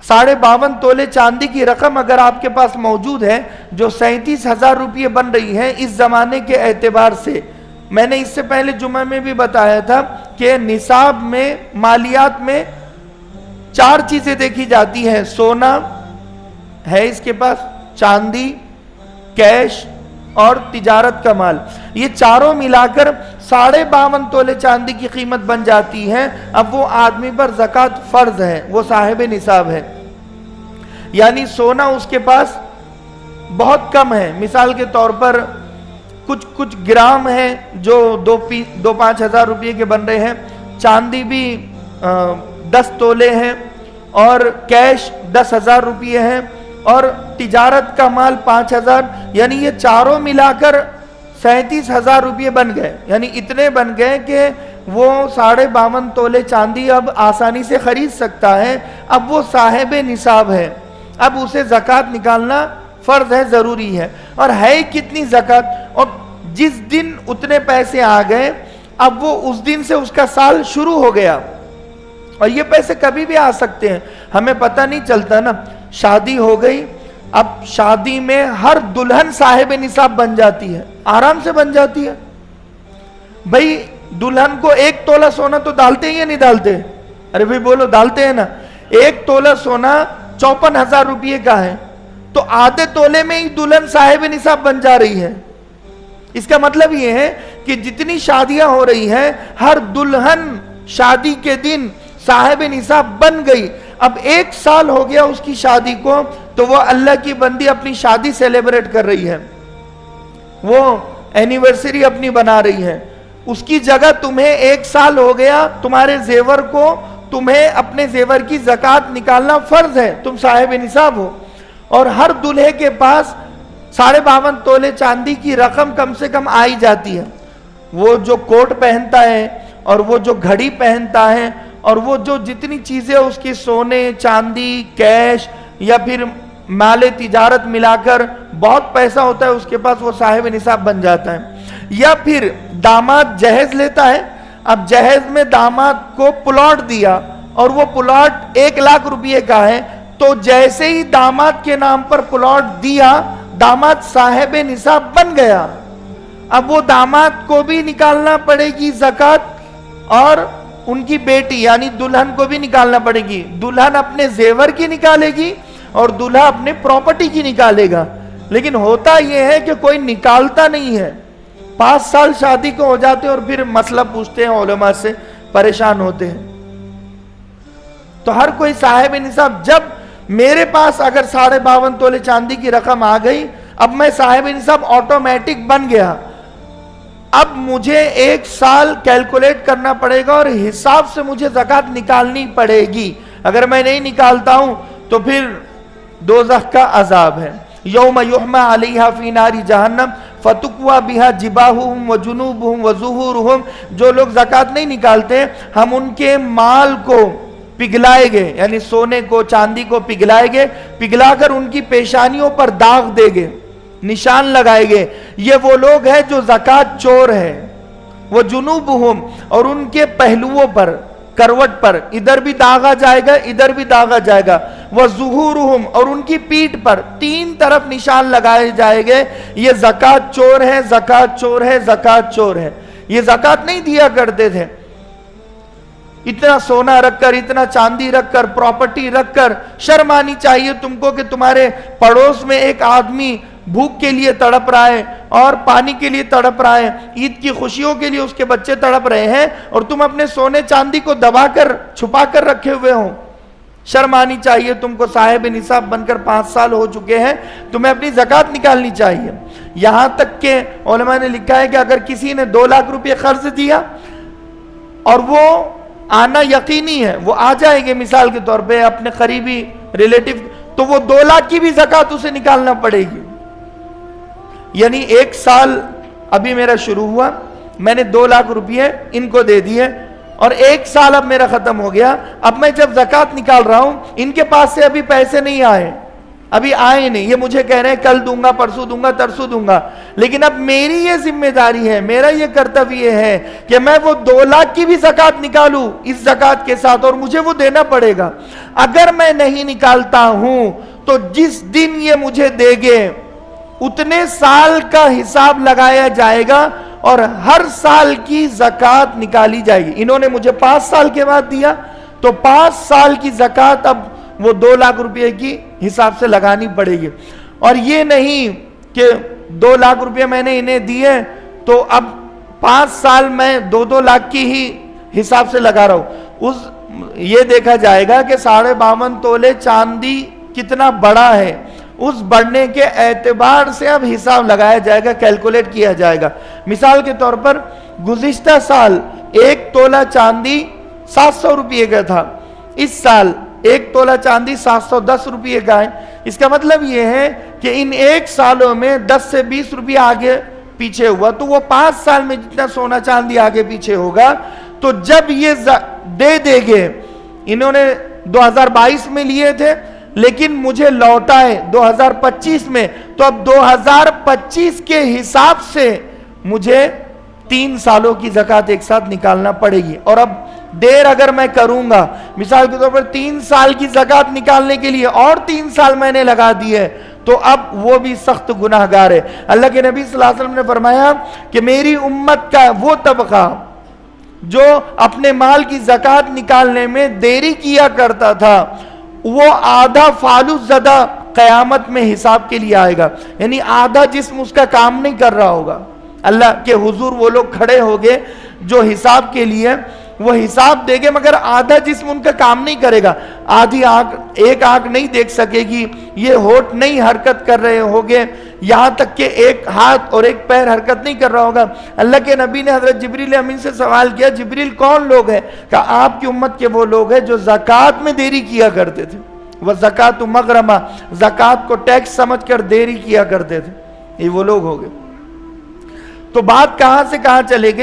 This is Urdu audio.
52.5 تولے چاندی کی رقم اگر آپ کے پاس موجود ہے جو 37,000 روپیے بن رہی ہے اس زمانے کے اعتبار سے، میں نے اس سے پہلے جمعہ میں بھی بتایا تھا کہ نصاب میں مالیات میں 4 چیزیں دیکھی جاتی ہیں، سونا ہے اس کے پاس، چاندی، کیش اور تجارت کا مال، یہ چاروں ملا کر 52.5 تولے چاندی کی قیمت بن جاتی ہے۔ اب وہ آدمی پر زکوٰۃ فرض ہے، وہ صاحب نصاب ہے، یعنی سونا اس کے پاس بہت کم ہے، مثال کے طور پر کچھ گرام ہیں جو 2-5 ہزار روپے کے بن رہے ہیں، چاندی بھی 10 تولے ہیں اور کیش 10,000 روپے ہیں اور تجارت کا مال 5,000، یعنی یہ چاروں ملا کر 37,000 روپے بن گئے، یعنی اتنے بن گئے کہ وہ 52.5 تولے چاندی اب آسانی سے خرید سکتا ہے۔ اب وہ صاحب نصاب ہے، اب اسے زکوٰۃ نکالنا فرض ہے، ضروری ہے۔ اور ہے کتنی زکوٰۃ؟ اور جس دن اتنے پیسے آ گئے اب وہ اس دن سے اس کا سال شروع ہو گیا، اور یہ پیسے کبھی بھی آ سکتے ہیں، ہمیں پتہ نہیں چلتا نا۔ شادی ہو گئی، اب شادی میں ہر دلہن صاحب نصاب بن جاتی ہے، آرام سے بن جاتی ہے۔ بھئی دلہن کو 1 تولہ سونا تو ڈالتے ہیں یا نہیں ڈالتے؟ ارے بھئی بولو، ڈالتے ہیں نا۔ 1 تولہ سونا 54,000 روپے کا ہے، تو آدھے تولے میں ہی دلہن صاحب نصاب بن جا رہی ہے۔ اس کا مطلب یہ ہے کہ جتنی شادیاں ہو رہی ہیں ہر دلہن شادی کے دن صاحب نصاب بن گئی۔ اب 1 سال ہو گیا اس کی شادی کو، تو وہ اللہ کی بندی اپنی شادی سیلیبریٹ کر رہی ہے، وہ اینیورسری اپنی بنا رہی ہے۔ اس کی جگہ تمہیں 1 سال ہو گیا تمہارے زیور کو، تمہیں اپنے زیور کی زکوٰۃ نکالنا فرض ہے، تم صاحب نصاب ہو۔ اور ہر دلہے کے پاس 52.5 تولے چاندی کی رقم کم سے کم آئی جاتی ہے۔ وہ جو کوٹ پہنتا ہے اور وہ جو گھڑی پہنتا ہے اور وہ جو جتنی چیزیں اس کی سونے، چاندی، کیش یا پھر مال تجارت ملا کر بہت پیسہ ہوتا ہے اس کے پاس، وہ صاحب نصاب بن جاتا ہے۔ یا پھر داماد جہیز لیتا ہے، اب جہیز میں داماد کو پلاٹ دیا اور وہ پلاٹ 1 لاکھ روپے کا ہے، تو جیسے ہی داماد کے نام پر پلاٹ دیا داماد صاحب نصاب بن گیا۔ اب وہ داماد کو بھی نکالنا پڑے گی زکوٰۃ اور ان کی بیٹی یعنی دلہن کو بھی نکالنا پڑے گی۔ دلہن اپنے زیور کی نکالے گی اور دلہا اپنے پراپرٹی کی نکالے گا، لیکن ہوتا یہ ہے کہ کوئی نکالتا نہیں ہے۔ 5 سال شادی کو ہو جاتے اور پھر مسئلہ پوچھتے ہیں علماء سے، پریشان ہوتے ہیں۔ تو ہر کوئی صاحب نصاب، جب میرے پاس اگر 52.5 تولے چاندی کی رقم آ گئی، اب میں صاحب نصاب آٹومیٹک بن گیا۔ اب مجھے 1 سال کیلکولیٹ کرنا پڑے گا اور حساب سے مجھے زکوٰۃ نکالنی پڑے گی۔ اگر میں نہیں نکالتا ہوں تو پھر دوزخ کا عذاب ہے۔ یوم یحمى علیہا فی نار جہنم فتکوی بہا جباہہم وجنوبہم وظہورہم، جو لوگ زکوٰۃ نہیں نکالتے ہم ان کے مال کو پگھلائے گے، یعنی سونے کو چاندی کو پگھلائے گے، پگھلا کر ان کی پیشانیوں پر داغ دے گے، نشان لگائے گے۔ یہ وہ لوگ ہیں جو زکوٰۃ چور ہیں۔ وہ جنوبہم، اور ان کے پہلوؤں پر، کروٹ پر ادھر بھی داغا جائے گا، ادھر بھی داغا جائے گا۔ وہ ظہورہم، اور ان کی پیٹھ پر 3 طرف نشان لگائے جائے گے، یہ زکوٰۃ چور ہے، زکوٰۃ چور ہے، زکوٰۃ چور ہے۔ یہ زکوٰۃ نہیں دیا کرتے تھے، اتنا سونا رکھ کر، اتنا چاندی رکھ کر، پراپرٹی رکھ کر، شرم آنی چاہیے تم کو کہ تمہارے پڑوس میں ایک آدمی بھوک کے لیے تڑپ رہا ہے اور پانی کے لیے تڑپ رہا ہے، عید کی خوشیوں کے لیے اس کے بچے تڑپ رہے ہیں، اور تم اپنے سونے چاندی کو دبا کر چھپا کر رکھے ہوئے ہو۔ شرم آنی چاہیے تم کو، صاحب نصاب بن کر 5 سال ہو چکے ہیں، تمہیں اپنی زکوٰۃ نکالنی چاہیے۔ یہاں تک کہ علماء نے لکھا ہے کہ اگر کسی نے 2 لاکھ روپے قرض دیا اور وہ آنا یقینی ہے، وہ آ جائیں گے مثال کے طور پہ اپنے قریبی ریلیٹیو، تو وہ 2 لاکھ کی بھی زکوٰۃ اسے نکالنا پڑے گی۔ یعنی 1 سال ابھی میرا شروع ہوا، میں نے 2 لاکھ روپے ان کو دے دیے اور 1 سال اب میرا ختم ہو گیا۔ اب میں جب زکوٰۃ نکال رہا ہوں، ان کے پاس سے ابھی پیسے نہیں آئے، ابھی آئے نہیں، یہ مجھے کہہ رہے ہیں کل دوں گا، پرسوں دوں گا، ترسوں دوں گا، لیکن اب میری یہ ذمہ داری ہے، میرا یہ کرتویہ ہے کہ میں وہ 2 لاکھ کی بھی زکوٰۃ نکالوں اس زکوٰۃ کے ساتھ، اور مجھے وہ دینا پڑے گا۔ اگر میں نہیں نکالتا ہوں تو جس دن یہ مجھے دے گے اتنے سال کا حساب لگایا جائے گا اور ہر سال کی زکوٰۃ نکالی جائے گی۔ انہوں نے مجھے 5 سال کے بعد دیا تو 5 سال کی زکوٰۃ اب وہ 2 لاکھ روپے کی حساب سے لگانی پڑے گی، اور یہ نہیں کہ 2 لاکھ روپے میں نے انہیں دیے تو اب 5 سال میں 2 لاکھ کی ہی حساب سے لگا رہا ہوں۔ یہ دیکھا جائے گا کہ 52.5 تولے چاندی کتنا بڑا ہے، اس بڑھنے کے اعتبار سے اب حساب لگایا جائے گا، کیلکولیٹ کیا جائے گا۔ مثال کے طور پر گزشتہ سال 1 تولہ چاندی 700 روپے کا تھا، اس سال 1 تولہ چاندی 710 روپے کا ہے۔ اس کا مطلب یہ ہے کہ ان 1 سالوں میں 10 سے 20 روپے آگے پیچھے ہوا، تو وہ 5 سال میں جتنا سونا چاندی آگے پیچھے ہوگا، تو جب یہ دے گے، انہوں نے 2022 میں لیے تھے لیکن مجھے لوٹا ہے 2025 میں، تو اب 2025 کے حساب سے مجھے 3 سالوں کی زکوٰۃ ایک ساتھ نکالنا پڑے گی۔ اور اب دیر اگر میں کروں گا، مثال کے طور پر 3 سال کی زکوٰۃ نکالنے کے لیے اور 3 سال میں نے لگا دی ہے، تو اب وہ بھی سخت گناہگار ہے۔ اللہ کے نبی صلی اللہ علیہ وسلم نے فرمایا کہ میری امت کا وہ طبقہ جو اپنے مال کی زکوٰۃ نکالنے میں دیری کیا کرتا تھا، وہ آدھا فالو زدہ قیامت میں حساب کے لیے آئے گا، یعنی آدھا جسم اس کا کام نہیں کر رہا ہوگا۔ اللہ کے حضور وہ لوگ کھڑے ہوگے جو حساب کے لیے وہ حساب دے گے، مگر آدھا جسم ان کا کام نہیں کرے گا، آدھی آنکھ، ایک آنکھ نہیں دیکھ سکے گی، یہ ہونٹ نہیں حرکت کر رہے ہوگے، یہاں تک کہ ایک ہاتھ اور ایک پیر حرکت نہیں کر رہا ہوگا۔ اللہ کے نبی نے حضرت جبریل امین سے سوال کیا، جبریل کون لوگ ہیں؟ کہا آپ کی امت کے وہ لوگ ہیں جو زکوٰۃ میں دیری کیا کرتے تھے، وَزَكَاةُ مَغْرَمَةً، زکوٰۃ کو ٹیکس سمجھ کر دیری کیا کرتے تھے، یہ وہ لوگ ہو گئے۔ تو بات کہاں سے کہاں چلے گئی؟